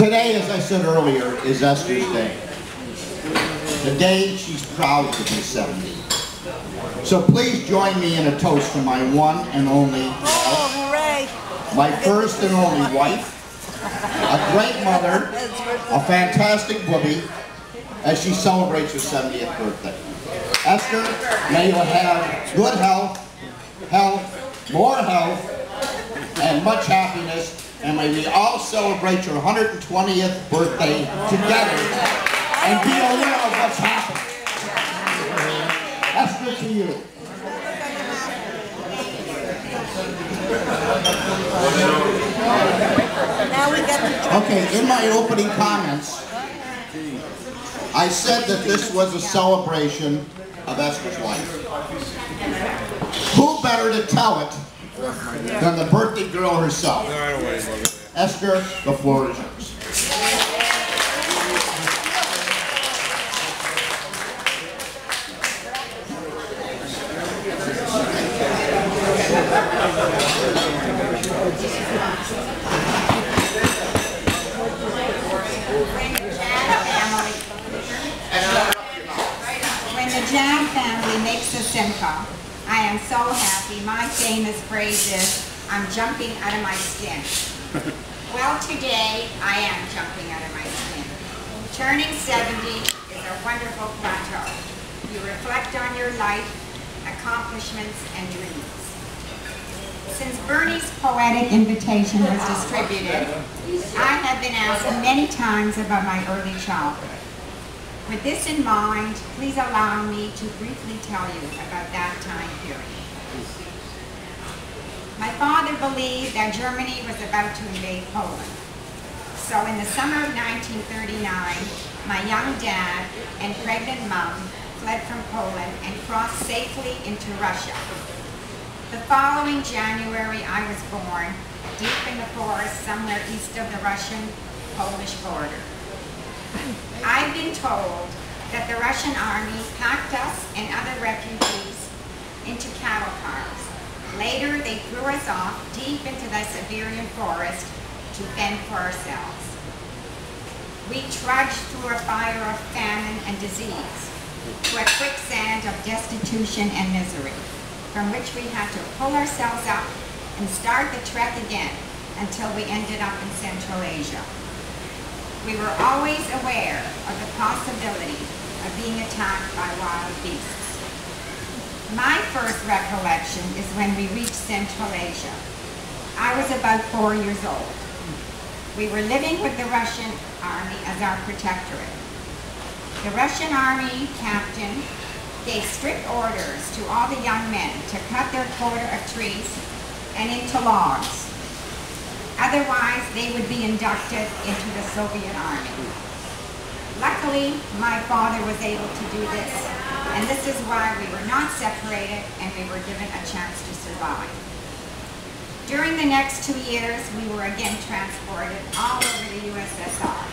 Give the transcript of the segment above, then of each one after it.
Today, as I said earlier, is Esther's day. The day she's proud to be 70. So please join me in a toast to my one and only wife, my first and only wife, a great mother, a fantastic booby, as she celebrates her 70th birthday. Esther, may you have good health, more health, and much happiness, and may we all celebrate your 120th birthday together and be aware of what's happening. Esther, to you. Okay, in my opening comments, I said that this was a celebration of Esther's life. Who better to tell it than the birthday girl herself? Esther, the floor is yours. When the Jam family makes a simcha, I am so happy. My famous phrase is, I'm jumping out of my skin. Well, today, I am jumping out of my skin. Turning 70 is a wonderful plateau. You reflect on your life, accomplishments, and dreams. Since Bernie's poetic invitation was distributed, I have been asked many times about my early childhood. With this in mind, please allow me to briefly tell you about that time period. My father believed that Germany was about to invade Poland. So in the summer of 1939, my young dad and pregnant mom fled from Poland and crossed safely into Russia. The following January, I was born deep in the forest somewhere east of the Russian-Polish border. I've been told that the Russian army packed us and other refugees into cattle cars. Later, they threw us off deep into the Siberian forest to fend for ourselves. We trudged through a fire of famine and disease, to a quicksand of destitution and misery, from which we had to pull ourselves up and start the trek again until we ended up in Central Asia. We were always aware of the possibility of being attacked by wild beasts. My first recollection is when we reached Central Asia. I was about 4 years old. We were living with the Russian army as our protectorate. The Russian army captain gave strict orders to all the young men to cut their quota of trees and into logs. Otherwise, they would be inducted into the Soviet army. Luckily, my father was able to do this, and this is why we were not separated and we were given a chance to survive. During the next 2 years, we were again transported all over the USSR,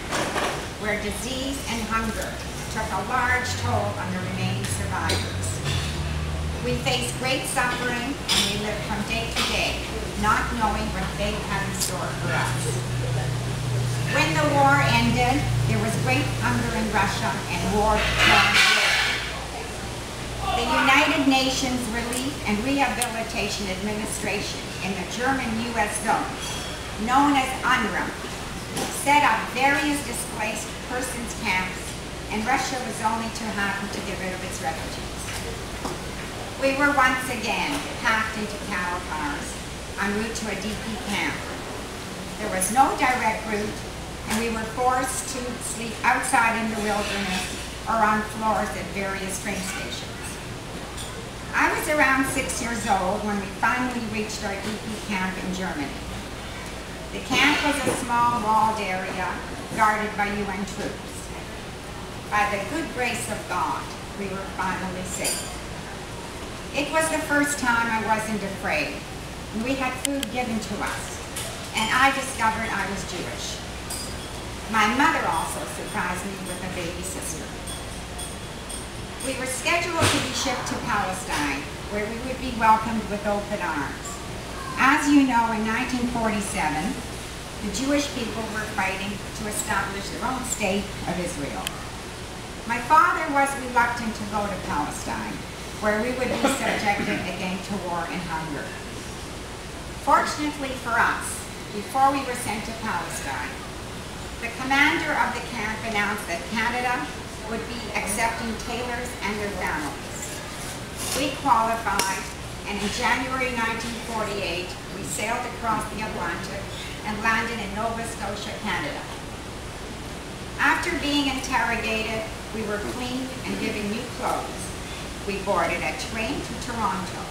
where disease and hunger took a large toll on the remaining survivors. We faced great suffering, and we lived from day to day, not knowing what fate had in store for us. When the war ended, there was great hunger in Russia and war torn Europe. The United Nations Relief and Rehabilitation Administration in the German U.S. zone, known as UNRWA, set up various displaced persons camps, and Russia was only too happy to get rid of its refugees. We were once again packed into cattle cars en route to a DP camp. There was no direct route, and we were forced to sleep outside in the wilderness or on floors at various train stations. I was around 6 years old when we finally reached our DP camp in Germany. The camp was a small walled area guarded by UN troops. By the good grace of God, we were finally safe. It was the first time I wasn't afraid. We had food given to us, and I discovered I was Jewish. My mother also surprised me with a baby sister. We were scheduled to be shipped to Palestine, where we would be welcomed with open arms. As you know, in 1947, the Jewish people were fighting to establish their own state of Israel. My father was reluctant to go to Palestine, where we would be subjected again to war and hunger. Fortunately for us, before we were sent to Palestine, the commander of the camp announced that Canada would be accepting tailors and their families. We qualified, and in January 1948, we sailed across the Atlantic and landed in Nova Scotia, Canada. After being interrogated, we were cleaned and given new clothes. We boarded a train to Toronto.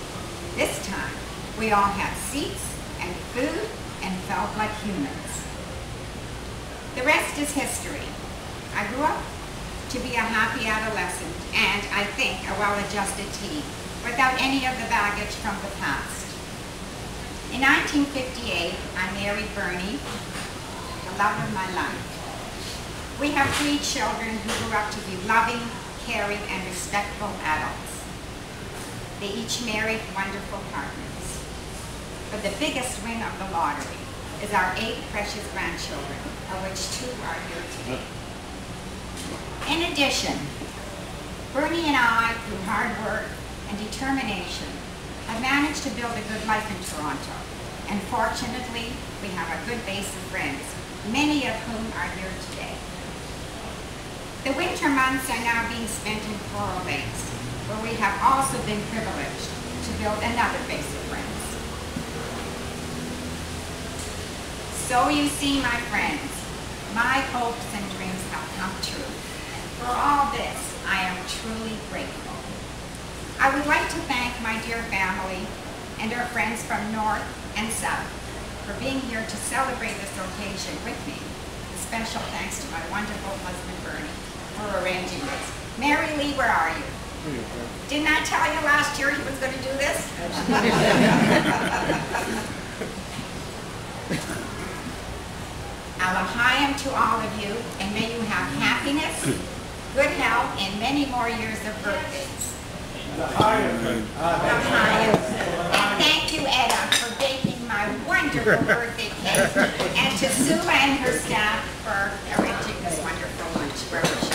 This time, we all had seats and food and felt like humans. The rest is history. I grew up to be a happy adolescent and, I think, a well-adjusted teen, without any of the baggage from the past. In 1958, I married Bernie, the love of my life. We have 3 children who grew up to be loving, caring, and respectful adults. They each married wonderful partners. But the biggest win of the lottery is our 8 precious grandchildren, of which 2 are here today. In addition, Bernie and I, through hard work and determination, have managed to build a good life in Toronto. And fortunately, we have a good base of friends, many of whom are here today. The winter months are now being spent in Coral Lakes, where we have also been privileged to build another base of friends. So you see, my friends, my hopes and dreams have come true. And for all this, I am truly grateful. I would like to thank my dear family and our friends from North and South for being here to celebrate this occasion with me. Special thanks to my wonderful husband, Bernie, for arranging this. Mary Lee, where are you? Didn't I tell you last year he was going to do this? L'chaim to all of you, and may you have happiness, good health, and many more years of birthdays. L'chaim. And thank you, Etta, for baking my wonderful birthday cake, and to Sue and her staff for arranging this wonderful lunch wherever she